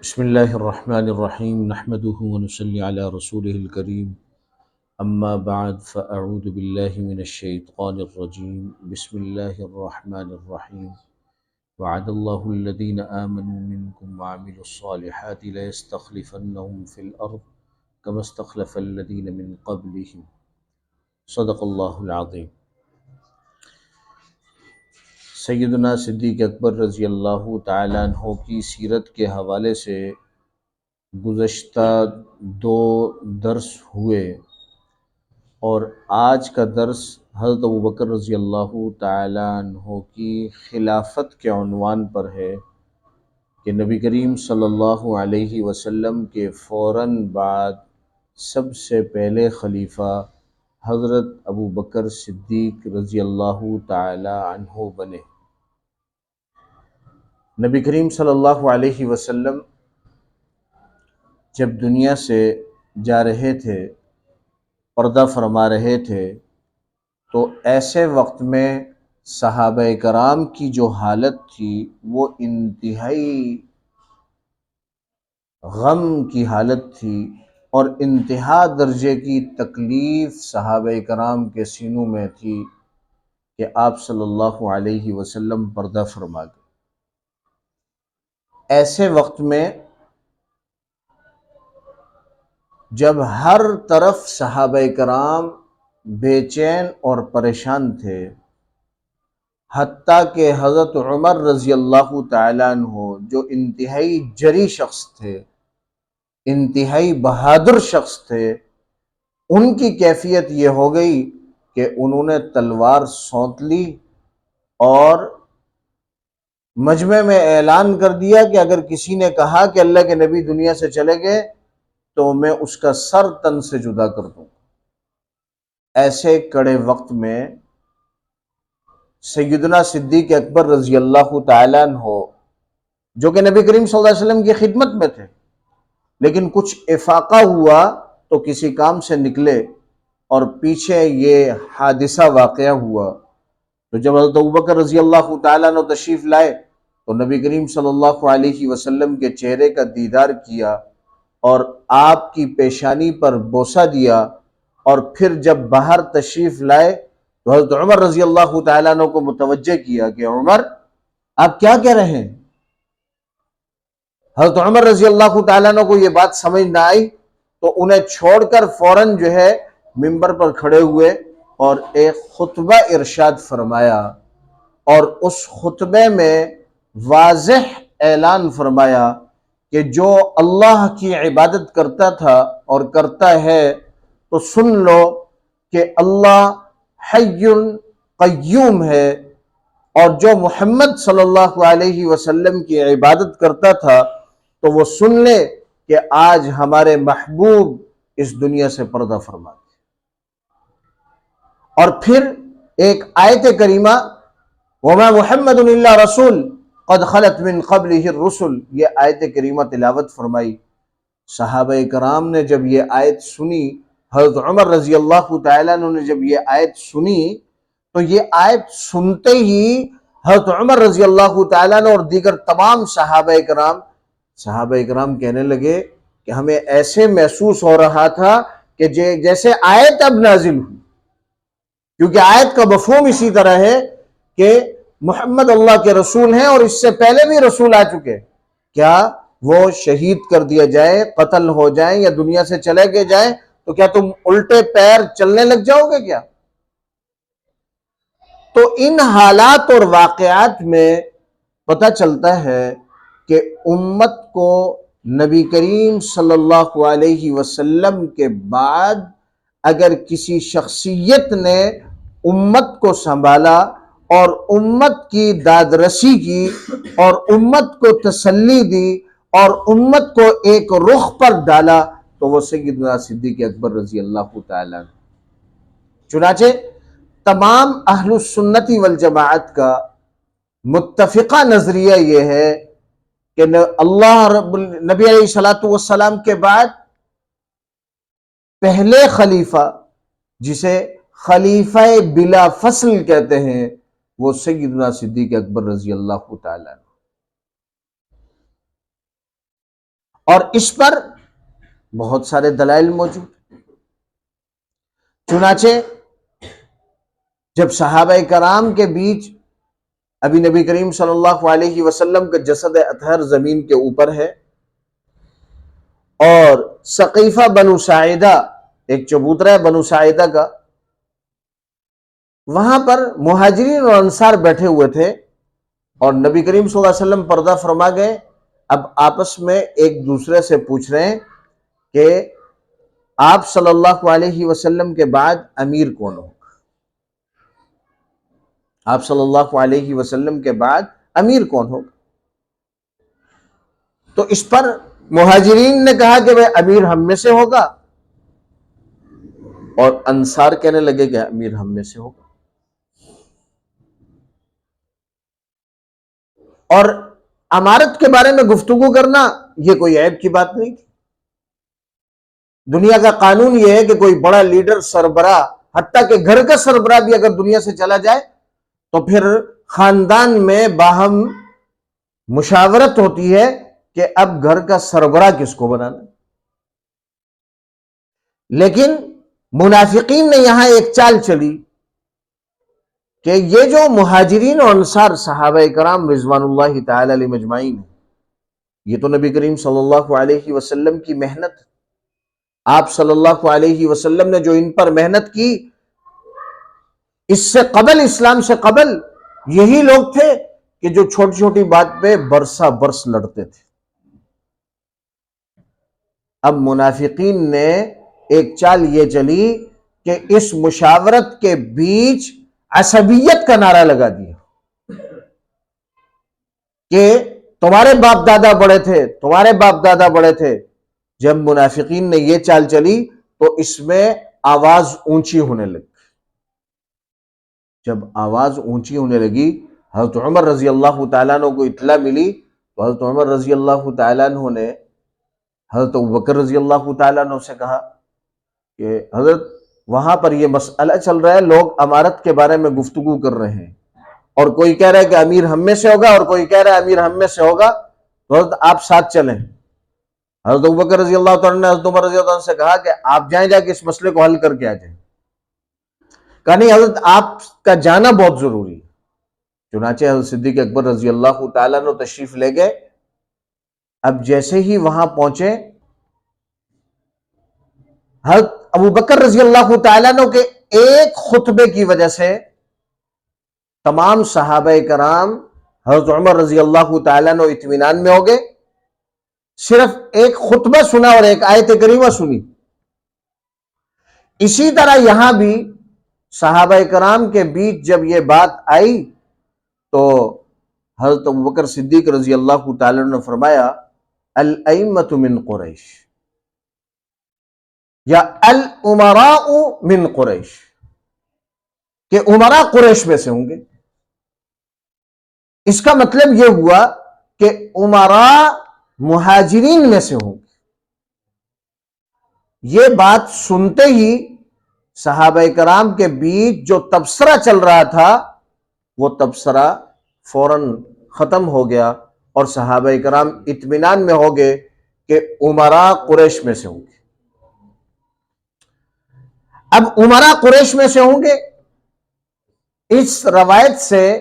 بسم اللہ الرحمن الرحیم نحمده ونصلی علی رسولہ الکریم اما بعد فاعوذ باللہ من الشیطان الرجیم بسم اللہ الرحمن الرحیم وعد اللہ الذین آمنوا منکم وعملوا الصالحات لیستخلفنہم فی الارض کما استخلف الذین من قبلہم صدق اللہ العظیم۔ سیدنا صدیق اکبر رضی اللہ تعالیٰ عنہ کی سیرت کے حوالے سے گزشتہ دو درس ہوئے، اور آج کا درس حضرت ابوبکر رضی اللہ تعالیٰ عنہ کی خلافت کے عنوان پر ہے کہ نبی کریم صلی اللہ علیہ وسلم کے فوراً بعد سب سے پہلے خلیفہ حضرت ابوبکر صدیق رضی اللہ تعالیٰ عنہ بنے۔ نبی کریم صلی اللہ علیہ وسلم جب دنیا سے جا رہے تھے، پردہ فرما رہے تھے، تو ایسے وقت میں صحابہ کرام کی جو حالت تھی وہ انتہائی غم کی حالت تھی، اور انتہا درجے کی تکلیف صحابہ کرام کے سینوں میں تھی کہ آپ صلی اللہ علیہ وسلم پردہ فرما گئے۔ ایسے وقت میں جب ہر طرف صحابہ کرام بے چین اور پریشان تھے، حتیٰ کہ حضرت عمر رضی اللہ تعالیٰ عنہ جو انتہائی جری شخص تھے، انتہائی بہادر شخص تھے، ان کی کیفیت یہ ہو گئی کہ انہوں نے تلوار سونت لی اور مجمع میں اعلان کر دیا کہ اگر کسی نے کہا کہ اللہ کے نبی دنیا سے چلے گئے تو میں اس کا سر تن سے جدا کر دوں۔ ایسے کڑے وقت میں سیدنا صدیق اکبر رضی اللہ تعالیٰ عنہ، جو کہ نبی کریم صلی اللہ علیہ وسلم کی خدمت میں تھے، لیکن کچھ افاقہ ہوا تو کسی کام سے نکلے اور پیچھے یہ حادثہ واقعہ ہوا۔ تو جب حضرت ابوبکر رضی اللہ تعالیٰ عنہ تشریف لائے تو نبی کریم صلی اللہ علیہ وسلم کے چہرے کا دیدار کیا اور آپ کی پیشانی پر بوسہ دیا، اور پھر جب باہر تشریف لائے تو حضرت عمر رضی اللہ تعالیٰ عنہ کو متوجہ کیا کہ عمر آپ کیا کہہ رہے ہیں۔ حضرت عمر رضی اللہ تعالیٰ عنہ کو یہ بات سمجھ نہ آئی تو انہیں چھوڑ کر فوراً ممبر پر کھڑے ہوئے اور ایک خطبہ ارشاد فرمایا، اور اس خطبے میں واضح اعلان فرمایا کہ جو اللہ کی عبادت کرتا تھا اور کرتا ہے تو سن لو کہ اللہ حی قیوم ہے، اور جو محمد صلی اللہ علیہ وسلم کی عبادت کرتا تھا تو وہ سن لے کہ آج ہمارے محبوب اس دنیا سے پردہ فرما گئے۔ اور پھر ایک آیت کریمہ وَمَا مُحَمَّدٌ إِلَّا رَسُولٌ قَدْ خَلَتْ مِن قَبْلِهِ الرُّسُلُ، یہ آیت کریمہ تلاوت فرمائی۔ صحابہ کرام نے جب یہ آیت سنی، حضرت عمر رضی اللہ تعالیٰ عنہ نے جب یہ آیت سنی تو یہ آیت سنتے ہی حضرت عمر رضی اللہ تعالیٰ عنہ اور دیگر تمام صحابہ کرام کہنے لگے کہ ہمیں ایسے محسوس ہو رہا تھا کہ جیسے آیت اب نازل ہوئی، کیونکہ آیت کا مفہوم اسی طرح ہے کہ محمد اللہ کے رسول ہیں اور اس سے پہلے بھی رسول آ چکے، کیا وہ شہید کر دیا جائے، قتل ہو جائیں یا دنیا سے چلے گئے جائیں تو کیا تم الٹے پیر چلنے لگ جاؤ گے کیا؟ تو ان حالات اور واقعات میں پتہ چلتا ہے کہ امت کو نبی کریم صلی اللہ علیہ وسلم کے بعد اگر کسی شخصیت نے امت کو سنبھالا اور امت کی داد رسی کی اور امت کو تسلی دی اور امت کو ایک رخ پر ڈالا تو وہ سیدنا صدیق اکبر رضی اللہ تعالیٰ عنہ۔ چنانچہ تمام اہل السنتی والجماعت کا متفقہ نظریہ یہ ہے کہ نبی علیہ السلام کے بعد پہلے خلیفہ، جسے خلیفہ بلا فصل کہتے ہیں، وہ سیدنا صدیق اکبر رضی اللہ تعالیٰ عنہ۔ اور اس پر بہت سارے دلائل موجود. چنانچہ جب صحابہ کرام کے بیچ ابھی نبی کریم صلی اللہ علیہ وسلم کا جسد اطہر زمین کے اوپر ہے، اور ثقیفہ بنو ساعدہ ایک چبوترا ہے بنو ساعدہ کا، وہاں پر مہاجرین اور انصار بیٹھے ہوئے تھے، اور نبی کریم صلی اللہ علیہ وسلم پردہ فرما گئے. اب آپس میں ایک دوسرے سے پوچھ رہے ہیں کہ آپ صلی اللہ علیہ وسلم کے بعد امیر کون ہوگا؟ آپ صلی اللہ علیہ وسلم کے بعد امیر کون ہوگا؟ تو اس پر مہاجرین نے کہا کہ بھئی امیر ہم میں سے ہوگا، اور انصار کہنے لگے کہ امیر ہم میں سے ہوگا. اور امارت کے بارے میں گفتگو کرنا یہ کوئی عیب کی بات نہیں تھی. دنیا کا قانون یہ ہے کہ کوئی بڑا لیڈر، سربراہ، حتیٰ کہ گھر کا سربراہ بھی اگر دنیا سے چلا جائے تو پھر خاندان میں باہم مشاورت ہوتی ہے کہ اب گھر کا سربراہ کس کو بنانا. لیکن منافقین نے یہاں ایک چال چلی کہ یہ جو مہاجرین اور انصار صحابہ کرام رضوان اللہ تعالی علیہ مجمعین، یہ تو نبی کریم صلی اللہ علیہ وسلم کی محنت، آپ صلی اللہ علیہ وسلم نے جو ان پر محنت کی، اس سے قبل، اسلام سے قبل یہی لوگ تھے کہ جو چھوٹی چھوٹی بات پہ برسا برس لڑتے تھے. اب منافقین نے ایک چال یہ چلی کہ اس مشاورت کے بیچ عصبیت کا نعرہ لگا دیا کہ تمہارے باپ دادا بڑے تھے، تمہارے باپ دادا بڑے تھے. جب منافقین نے یہ چال چلی تو اس میں آواز اونچی ہونے لگی. جب آواز اونچی ہونے لگی، حضرت عمر رضی اللہ تعالیٰ عنہ کو اطلاع ملی، تو حضرت عمر رضی اللہ تعالیٰ عنہ نے حضرت ابوبکر رضی اللہ تعالیٰ عنہ سے کہا کہ حضرت وہاں پر یہ مسئلہ چل رہا ہے، لوگ امارت کے بارے میں گفتگو کر رہے ہیں، اور کوئی کہہ رہا ہے کہ امیر ہم میں سے ہوگا اور کوئی کہہ رہا ہے امیر ہم میں سے ہوگا، تو حضرت آپ ساتھ چلیں. حضرت ابوبکر رضی اللہ تعالیٰ نے حضرت عمر رضی اللہ عنہ سے کہا کہ آپ جائیں جا کے اس مسئلے کو حل کر کے آ جائیں. کہا نہیں حضرت آپ کا جانا بہت ضروری ہے. چنانچہ حضرت صدیق اکبر رضی اللہ تعالیٰ عنہ تشریف لے گئے. اب جیسے ہی وہاں پہنچے، حضرت ابوبکر رضی اللہ تعالیٰ عنہ کے ایک خطبے کی وجہ سے تمام صحابہ کرام حضرت عمر رضی اللہ تعالیٰ عنہ اطمینان میں ہو گئے. صرف ایک خطبہ سنا اور ایک آیت کریمہ سنی. اسی طرح یہاں بھی صحابہ کرام کے بیچ جب یہ بات آئی تو حضرت ابوبکر صدیق رضی اللہ تعالیٰ عنہ نے فرمایا الائمۃ من قریش یا الامراء من قریش، کہ امراء قریش میں سے ہوں گے. اس کا مطلب یہ ہوا کہ امراء مہاجرین میں سے ہوں گے. یہ بات سنتے ہی صحابہ کرام کے بیچ جو تبصرہ چل رہا تھا وہ تبصرہ فوراً ختم ہو گیا، اور صحابہ کرام اطمینان میں ہو گئے کہ امراء قریش میں سے ہوں گے. اب امراء قریش میں سے ہوں گے، اس روایت سے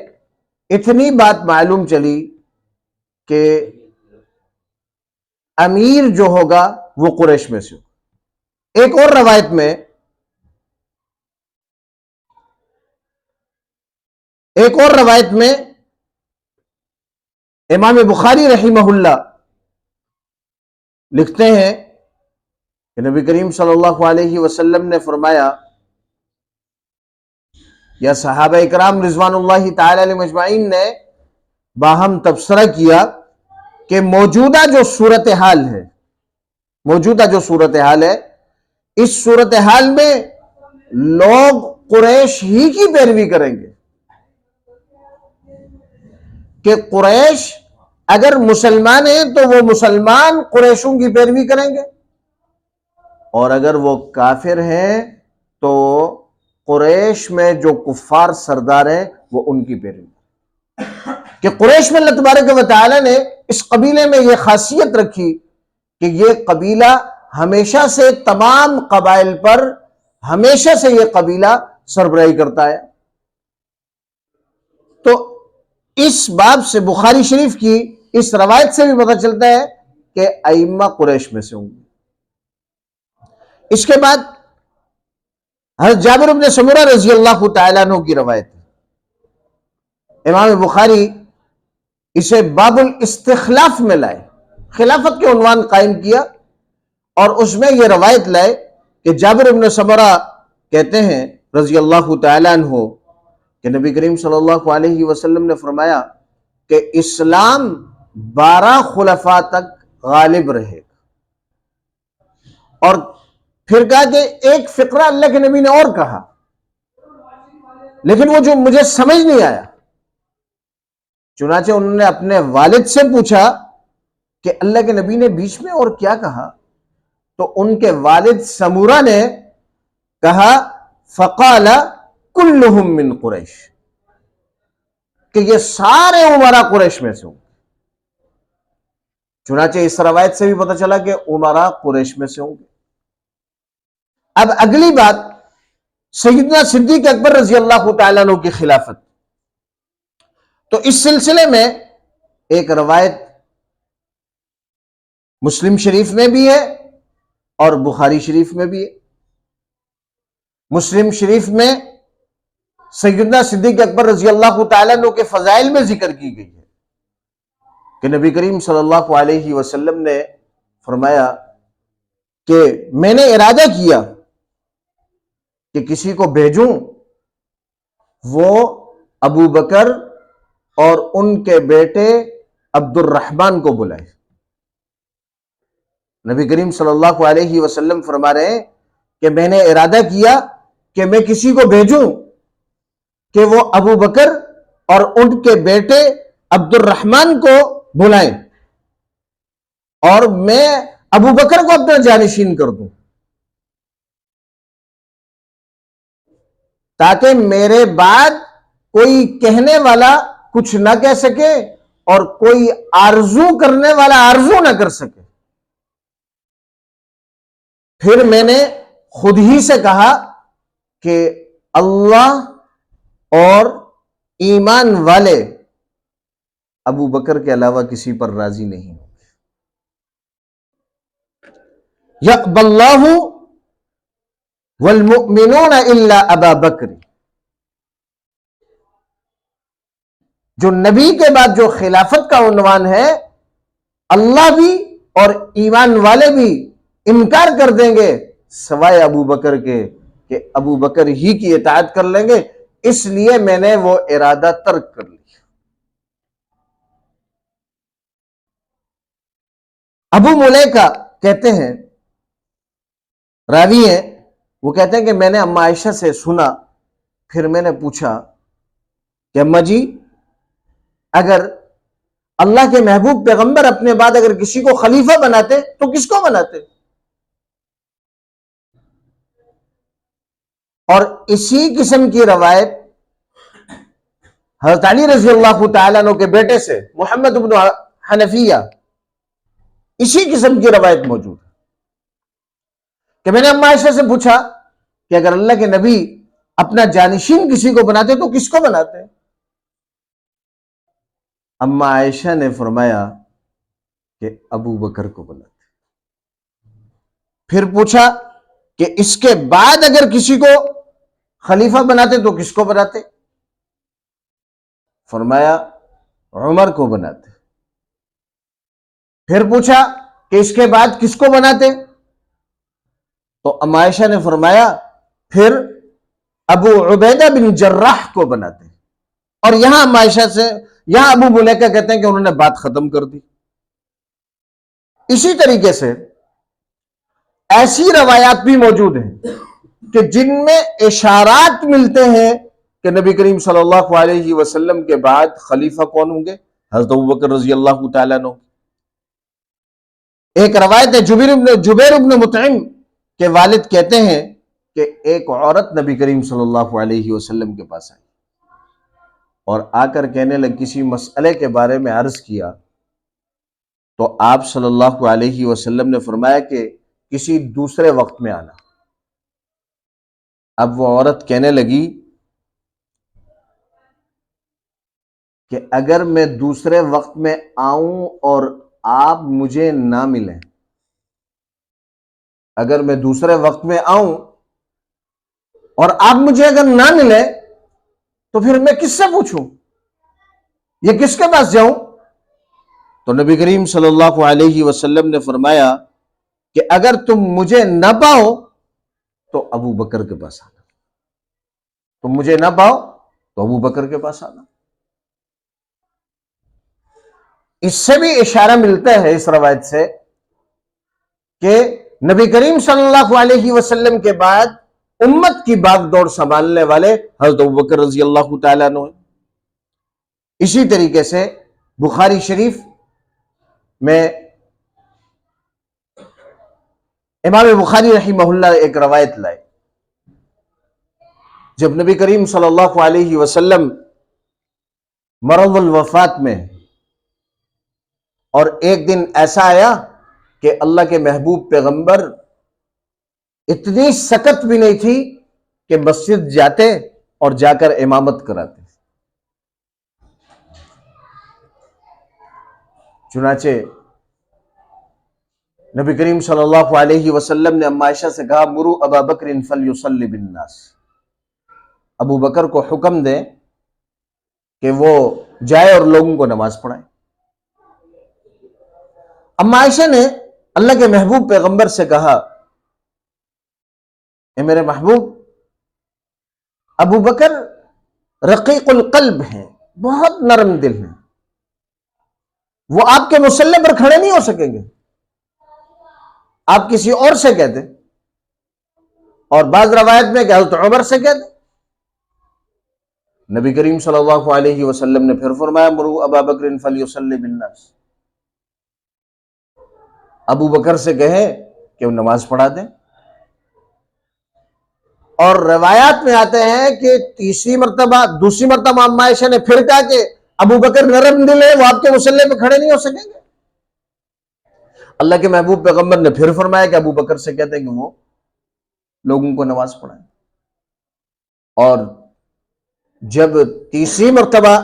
اتنی بات معلوم چلی کہ امیر جو ہوگا وہ قریش میں سے ہوگا. ایک اور روایت میں امام بخاری رحمہ اللہ لکھتے ہیں کہ نبی کریم صلی اللہ علیہ وسلم نے فرمایا یا صحابہ اکرام رضوان اللہ تعالی علیہ مجمعین نے باہم تبصرہ کیا کہ موجودہ جو صورتحال ہے اس صورتحال میں لوگ قریش ہی کی پیروی کریں گے، کہ قریش اگر مسلمان ہیں تو وہ مسلمان قریشوں کی پیروی کریں گے، اور اگر وہ کافر ہیں تو قریش میں جو کفار سردار ہیں وہ ان کی پیروی. کہ قریش میں اللہ تبارک و تعالی نے اس قبیلے میں یہ خاصیت رکھی کہ یہ قبیلہ ہمیشہ سے تمام قبائل پر ہمیشہ سے یہ قبیلہ سربراہی کرتا ہے۔ تو اس باب سے بخاری شریف کی اس روایت سے بھی پتہ چلتا ہے کہ ائمہ قریش میں سے ہوں گے۔ اس کے بعد حضرت جابر بن سمرہ رضی اللہ تعالیٰ عنہ کی روایت ہے، امام بخاری اسے باب الاستخلاف میں لائے، خلافت کے عنوان قائم کیا، اور اس میں یہ روایت لائے کہ جابر بن سمرہ کہتے ہیں رضی اللہ تعالیٰ عنہ کہ نبی کریم صلی اللہ علیہ وسلم نے فرمایا کہ اسلام 12 خلفاء تک غالب رہے گا، اور پھر کہا کہ ایک فقرہ اللہ کے نبی نے اور کہا، لیکن وہ جو مجھے سمجھ نہیں آیا، چنانچہ انہوں نے اپنے والد سے پوچھا کہ اللہ کے نبی نے بیچ میں اور کیا کہا؟ تو ان کے والد سمورہ نے کہا فقال کلہم من قریش، کہ یہ سارے امراء قریش میں سے ہوں۔ چنانچہ اس روایت سے بھی پتہ چلا کہ امراء قریش میں سے ہوں گے۔ اب اگلی بات سیدنا صدیق اکبر رضی اللہ تعالیٰ عنہ کی خلافت، تو اس سلسلے میں ایک روایت مسلم شریف میں بھی ہے اور بخاری شریف میں بھی ہے۔ مسلم شریف میں سیدنا صدیق اکبر رضی اللہ تعالیٰ عنہ کے فضائل میں ذکر کی گئی ہے کہ نبی کریم صلی اللہ علیہ وسلم نے فرمایا کہ میں نے ارادہ کیا کہ کسی کو بھیجوں وہ ابو بکر اور ان کے بیٹے عبد الرحمن کو بلائے۔ نبی کریم صلی اللہ علیہ وسلم فرما رہے ہیں کہ میں نے ارادہ کیا کہ میں کسی کو بھیجوں کہ وہ ابو بکر اور ان کے بیٹے عبد الرحمن کو بلائیں، اور میں ابو بکر کو اپنا جانشین کر دوں، تاکہ میرے بعد کوئی کہنے والا کچھ نہ کہہ سکے اور کوئی آرزو کرنے والا آرزو نہ کر سکے۔ پھر میں نے خود ہی سے کہا کہ اللہ اور ایمان والے ابو بکر کے علاوہ کسی پر راضی نہیں ہوں گے۔ یقبل اللہ والمؤمنون الا ابا بکر، جو نبی کے بعد جو خلافت کا عنوان ہے، اللہ بھی اور ایمان والے بھی انکار کر دیں گے سوائے ابو بکر کے، کہ ابو بکر ہی کی اطاعت کر لیں گے، اس لیے میں نے وہ ارادہ ترک کر لیا۔ ابو ملیکہ کہتے ہیں، راوی ہیں، وہ کہتے ہیں کہ میں نے اما عائشہ سے سنا، پھر میں نے پوچھا کہ اما جی، اگر اللہ کے محبوب پیغمبر اپنے بعد اگر کسی کو خلیفہ بناتے تو کس کو بناتے؟ اور اسی قسم کی روایت حضرت علی رضی اللہ تعالیٰ عنہ کے بیٹے سے محمد بن حنفیہ، اسی قسم کی روایت موجود ہے کہ میں نے اما عائشہ سے پوچھا کہ اگر اللہ کے نبی اپنا جانشین کسی کو بناتے تو کس کو بناتے؟ اما عائشہ نے فرمایا کہ ابو بکر کو بناتے۔ پھر پوچھا کہ اس کے بعد اگر کسی کو خلیفہ بناتے تو کس کو بناتے؟ فرمایا عمر کو بناتے۔ پھر پوچھا کہ اس کے بعد کس کو بناتے؟ تو اما عائشہ نے فرمایا پھر ابو عبیدہ بن جراح کو بناتے۔ اور یہاں اما عائشہ سے، یہاں ابو ملیکہ کہتے ہیں کہ انہوں نے بات ختم کر دی۔ اسی طریقے سے ایسی روایات بھی موجود ہیں کہ جن میں اشارات ملتے ہیں کہ نبی کریم صلی اللہ علیہ وسلم کے بعد خلیفہ کون ہوں گے؟ حضرت ابو بکر رضی اللہ تعالیٰ عنہ۔ ایک روایت ہے جبیر بن مطعم کے والد کہتے ہیں کہ ایک عورت نبی کریم صلی اللہ علیہ وسلم کے پاس آئی اور آ کر کہنے لگی، کسی مسئلے کے بارے میں عرض کیا تو آپ صلی اللہ علیہ وسلم نے فرمایا کہ کسی دوسرے وقت میں آنا۔ اب وہ عورت کہنے لگی کہ اگر میں دوسرے وقت میں آؤں اور آپ مجھے نہ ملیں، اگر میں دوسرے وقت میں آؤں اور آپ مجھے اگر نہ ملیں تو پھر میں کس سے پوچھوں، یہ کس کے پاس جاؤں؟ تو نبی کریم صلی اللہ علیہ وسلم نے فرمایا کہ اگر تم مجھے نہ پاؤ تو ابو بکر کے پاس آنا، تم مجھے نہ پاؤ تو ابو بکر کے پاس آنا۔ اس سے بھی اشارہ ملتا ہے اس روایت سے کہ نبی کریم صلی اللہ علیہ وسلم کے بعد امت کی باغ دوڑ سنبھالنے والے حضرت ابوبکر رضی اللہ تعالیٰ عنہ۔ اسی طریقے سے بخاری شریف میں امام بخاری رحمہ اللہ ایک روایت لائے، جب نبی کریم صلی اللہ علیہ وسلم مرض الوفات میں، اور ایک دن ایسا آیا کہ اللہ کے محبوب پیغمبر اتنی سکت بھی نہیں تھی کہ مسجد جاتے اور جا کر امامت کراتے۔ چنانچہ نبی کریم صلی اللہ علیہ وسلم نے اما عائشہ سے کہا مرو ابا بکر فلیصلی بالناس، ابو بکر کو حکم دیں کہ وہ جائے اور لوگوں کو نماز پڑھائے۔ اما عائشہ نے اللہ کے محبوب پیغمبر سے کہا اے میرے محبوب، ابو بکر رقیق القلب ہیں، بہت نرم دل ہیں، وہ آپ کے مصلی پر کھڑے نہیں ہو سکیں گے، آپ کسی اور سے کہتے، اور بعض روایت میں کہ حضرت عمر سے کہتے۔ نبی کریم صلی اللہ علیہ وسلم نے پھر فرمایا مرو ابا بکر فلیصلی بالناس، ابو بکر سے کہیں کہ وہ نماز پڑھا دیں۔ اور روایات میں آتے ہیں کہ دوسری مرتبہ اما عائشہ نے پھر کہا کہ ابو بکر نرم دل ہے، وہ آپ کے مصلی پہ کھڑے نہیں ہو سکیں گے۔ اللہ کے محبوب پیغمبر نے پھر فرمایا کہ ابو بکر سے کہتے ہیں کہ وہ لوگوں کو نماز پڑھائیں۔ اور جب تیسری مرتبہ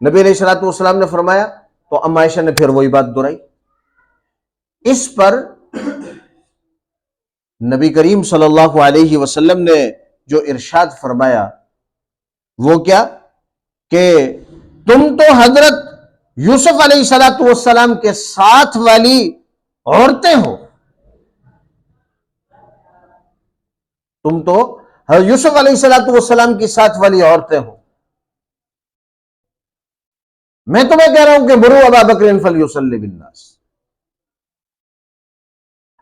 نبی علیہ الصلوۃ والسلام نے فرمایا تو اما عائشہ نے پھر وہی بات دہرائی۔ اس پر نبی کریم صلی اللہ علیہ وسلم نے جو ارشاد فرمایا وہ کیا کہ تم تو حضرت یوسف علیہ الصلوۃ والسلام کے ساتھ والی عورتیں ہو، تم تو حضرت یوسف علیہ الصلوۃ والسلام کی ساتھ والی عورتیں ہو، میں تمہیں کہہ رہا ہوں کہ مرو ابا بکر فلیصلی بالناس۔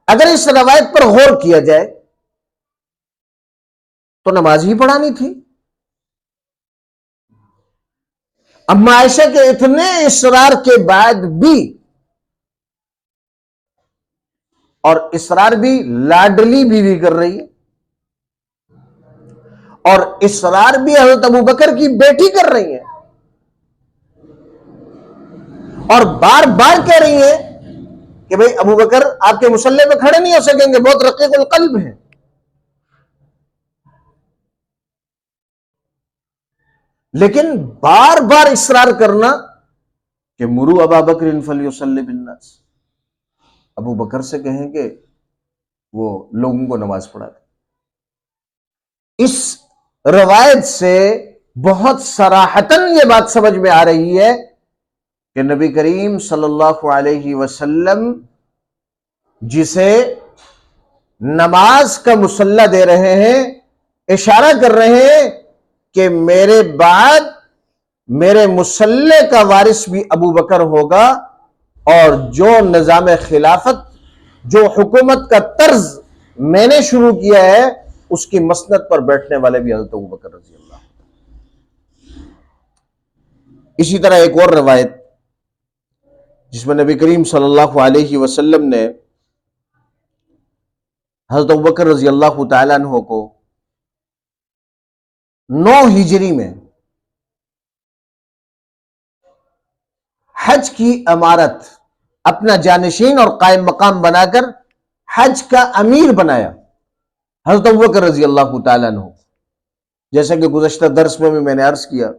اگر اس روایت پر غور کیا جائے تو نماز ہی پڑھانی تھی۔ اما عائشہ کے اتنے اصرار کے بعد بھی، اور اصرار بھی لاڈلی بیوی کر رہی ہے، اور اصرار بھی حضرت ابو بکر کی بیٹی کر رہی ہے، اور بار بار کہہ رہی ہے کہ بھئی ابو بکر آپ کے مصلی پہ کھڑے نہیں ہو سکیں گے، بہت رقیق القلب ہیں۔ لیکن بار بار اصرار کرنا کہ مرو ابا بکر فلیصلی بالناس، ابو بکر سے کہیں کہ وہ لوگوں کو نماز پڑھا دیں۔ اس روایت سے بہت صراحتاً یہ بات سمجھ میں آ رہی ہے کہ نبی کریم صلی اللہ علیہ وسلم جسے نماز کا مصلی دے رہے ہیں، اشارہ کر رہے ہیں کہ میرے بعد میرے مصلی کا وارث بھی ابو بکر ہوگا، اور جو نظام خلافت، جو حکومت کا طرز میں نے شروع کیا ہے، اس کی مسند پر بیٹھنے والے بھی حضرت ابو بکر رضی اللہ۔ اسی طرح ایک اور روایت جس میں نبی کریم صلی اللہ علیہ وسلم نے حضرت ابوبکر رضی اللہ تعالیٰ عنہ کو 9 ہجری میں حج کی امارت اپنا جانشین اور قائم مقام بنا کر حج کا امیر بنایا حضرت ابوبکر رضی اللہ تعالیٰ عنہ. جیسا کہ گزشتہ درس میں بھی میں نے عرض کیا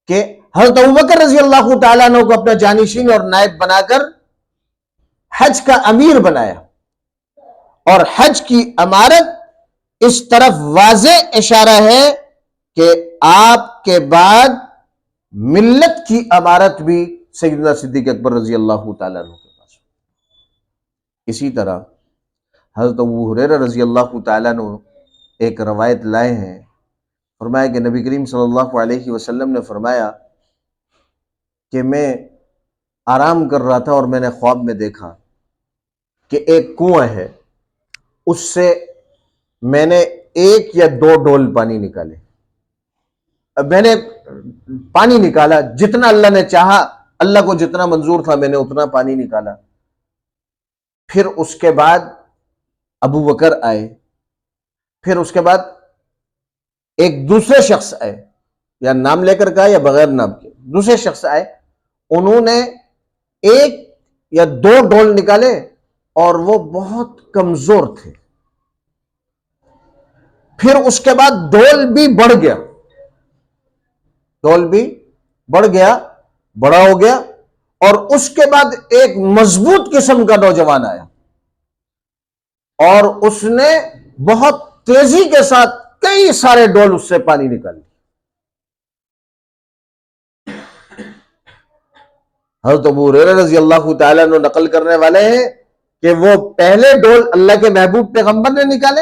کہ حضرت ابوبکر رضی اللہ تعالیٰ عنہ کو اپنا جانشین اور نائب بنا کر حج کا امیر بنایا. اور حج کی امارت اس طرف واضح اشارہ ہے کہ آپ کے بعد ملت کی امارت بھی سیدنا صدیق اکبر رضی اللہ تعالیٰ عنہ کے پاس. اسی طرح حضرت ابو ہریرہ رضی اللہ تعالیٰ عنہ ایک روایت لائے ہیں. فرمایا کہ نبی کریم صلی اللہ علیہ وسلم نے فرمایا کہ میں آرام کر رہا تھا اور میں نے خواب میں دیکھا کہ ایک کنواں ہے, اس سے میں نے 1 یا 2 ڈول پانی نکالے. میں نے پانی نکالا جتنا اللہ نے چاہا, اللہ کو جتنا منظور تھا میں نے اتنا پانی نکالا. پھر اس کے بعد ابو بکر آئے, پھر اس کے بعد ایک دوسرے شخص آئے, یا نام لے کر کہا یا بغیر نام کے, دوسرے شخص آئے, انہوں نے 1 یا 2 ڈول نکالے اور وہ بہت کمزور تھے. پھر اس کے بعد ڈول بھی بڑھ گیا, ڈول بھی بڑھ گیا, بڑا ہو گیا, اور اس کے بعد ایک مضبوط قسم کا نوجوان آیا اور اس نے بہت تیزی کے ساتھ کئی سارے ڈول اس سے پانی نکال لی. حضرت ابو ہریرہ رضی اللہ تعالیٰ عنہ نقل کرنے والے ہیں کہ وہ پہلے ڈول اللہ کے محبوب پیغمبر نے نکالے,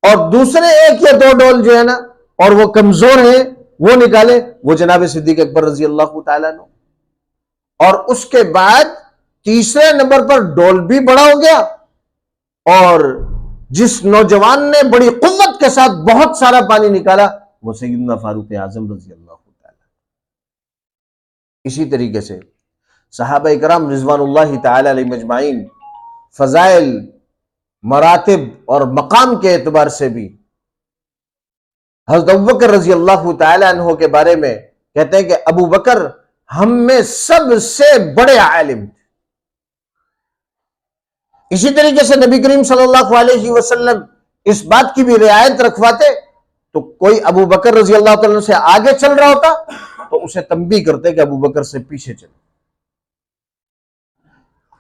اور دوسرے 1 یا 2 ڈول جو ہے نا اور وہ کمزور ہیں وہ نکالے, وہ جناب صدیق اکبر رضی اللہ تعالیٰ عنہ. اور اس کے بعد تیسرے نمبر پر ڈول بھی بڑا ہو گیا, اور جس نوجوان نے بڑی قوت کے ساتھ بہت سارا پانی نکالا وہ سیدنا فاروق اعظم رضی اللہ تعالیٰ. اسی طریقے سے صحابہ کرام رضوان اللہ تعالی علیہ مجمعین فضائل, مراتب اور مقام کے اعتبار سے بھی حضرت ابوبکر رضی اللہ تعالی عنہ کے بارے میں کہتے ہیں کہ ابو بکر ہم میں سب سے بڑے عالم. اسی طریقے سے نبی کریم صلی اللہ علیہ وسلم اس بات کی بھی رعایت رکھواتے تو کوئی ابو بکر رضی اللہ تعالیٰ سے آگے چل رہا ہوتا تو اسے تنبیہ کرتے کہ ابو بکر سے پیچھے چلے.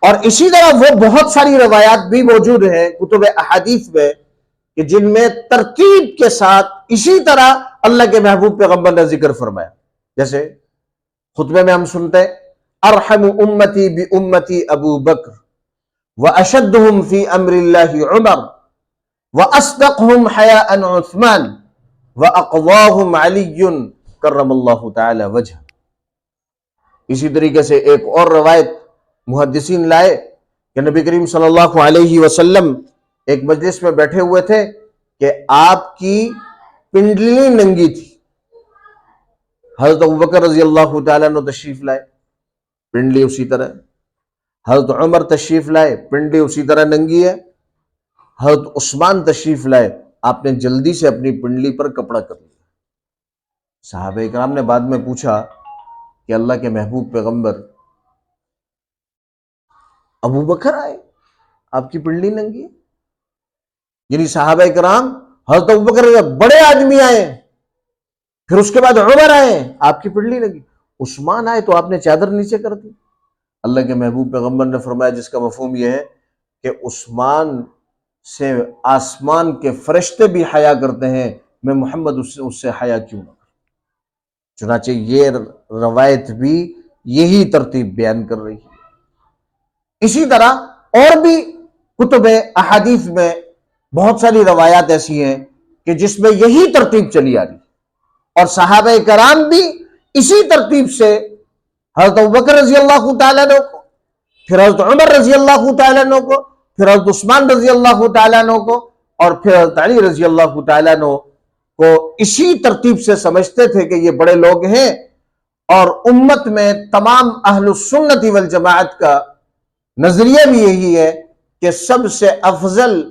اور اسی طرح وہ بہت ساری روایات بھی موجود ہیں کتب احادیث میں کہ جن میں ترتیب کے ساتھ اسی طرح اللہ کے محبوب پیغمبر نے ذکر فرمایا. جیسے خطبے میں ہم سنتے ہیں ارحم امتی بامتی ابو بکر واشدهم فی امر اللہ عمر واصدقهم حیاء عثمان واقواهم علی کرم اللہ تعالی وجہ. اسی طریقے سے ایک اور روایت محدثین لائے کہ نبی کریم صلی اللہ علیہ وسلم ایک مجلس میں بیٹھے ہوئے تھے کہ آپ کی پنڈلی ننگی تھی. حضرت ابوبکر رضی اللہ تعالیٰ عنہ تشریف لائے, پنڈلی اسی طرح. حضرت عمر تشریف لائے, پنڈلی اسی طرح ننگی ہے. حضرت عثمان تشریف لائے, آپ نے جلدی سے اپنی پنڈلی پر کپڑا کر لیا. صحابہ کرام نے بعد میں پوچھا کہ اللہ کے محبوب پیغمبر ابو بکر آئے, آپ کی پنڈلی ننگی ہے؟ یعنی صحابہ کرام حضرت ابو بکر بڑے آدمی آئے, پھر اس کے بعد عمر آئے, آپ کی پنڈلی ننگی. عثمان آئے تو آپ نے چادر نیچے کر دی. اللہ کے محبوب پیغمبر نے فرمایا جس کا مفہوم یہ ہے کہ عثمان سے آسمان کے فرشتے بھی حیا کرتے ہیں, میں محمد اس سے حیا کیوں نہ کروں. چنانچہ یہ روایت بھی یہی ترتیب بیان کر رہی ہے. اسی طرح اور بھی کتب احادیث میں بہت ساری روایات ایسی ہیں کہ جس میں یہی ترتیب چلی آ رہی, اور صحابہ کرام بھی اسی ترتیب سے حضرت ابوبکر رضی اللہ تعالیٰ عنہ کو, پھر حضرت عمر رضی اللہ تعالیٰ عنہ کو, پھر حضرت عثمان رضی اللہ تعالیٰ عنہ کو, اور پھر حضرت علی رضی اللہ تعالیٰ عنہ کو اسی ترتیب سے سمجھتے تھے کہ یہ بڑے لوگ ہیں. اور امت میں تمام اہل السنت والجماعت کا نظریہ بھی یہی ہے کہ سب سے افضل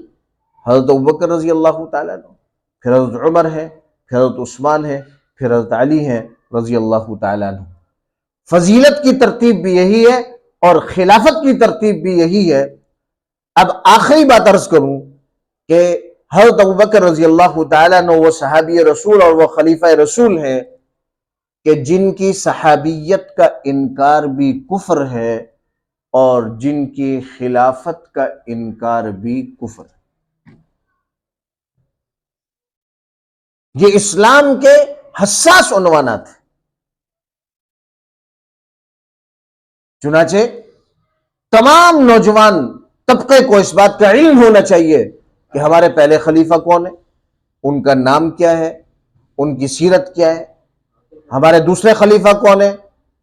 حضرت ابوبکر رضی اللہ تعالیٰ عنہ, پھر حضرت عمر ہے, پھر حضرت عثمان ہے, پھر حضرت علی ہیں رضی اللہ تعالیٰ عنہ. فضیلت کی ترتیب بھی یہی ہے اور خلافت کی ترتیب بھی یہی ہے۔ اب آخری بات عرض کروں کہ حضرت ابوبکر رضی اللہ تعالیٰ عنہ وہ صحابی رسول اور وہ خلیفہ رسول ہیں کہ جن کی صحابیت کا انکار بھی کفر ہے اور جن کی خلافت کا انکار بھی کفر ہے۔ یہ اسلام کے حساس عنوانات ہیں۔ چنانچہ تمام نوجوان طبقے کو اس بات کا علم ہونا چاہیے کہ ہمارے پہلے خلیفہ کون ہے، ان کا نام کیا ہے، ان کی سیرت کیا ہے، ہمارے دوسرے خلیفہ کون ہے،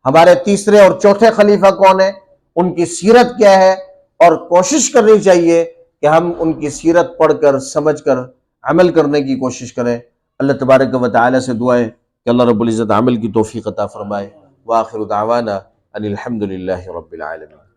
ہمارے تیسرے اور چوتھے خلیفہ کون ہے، ان کی سیرت کیا ہے، اور کوشش کرنی چاہیے کہ ہم ان کی سیرت پڑھ کر سمجھ کر عمل کرنے کی کوشش کریں۔ اللہ تبارک و تعالی سے دعا ہے کہ اللہ رب العزت عمل کی توفیق عطا فرمائے۔ وآخر دعوانا ان الحمد للہ رب العالمین۔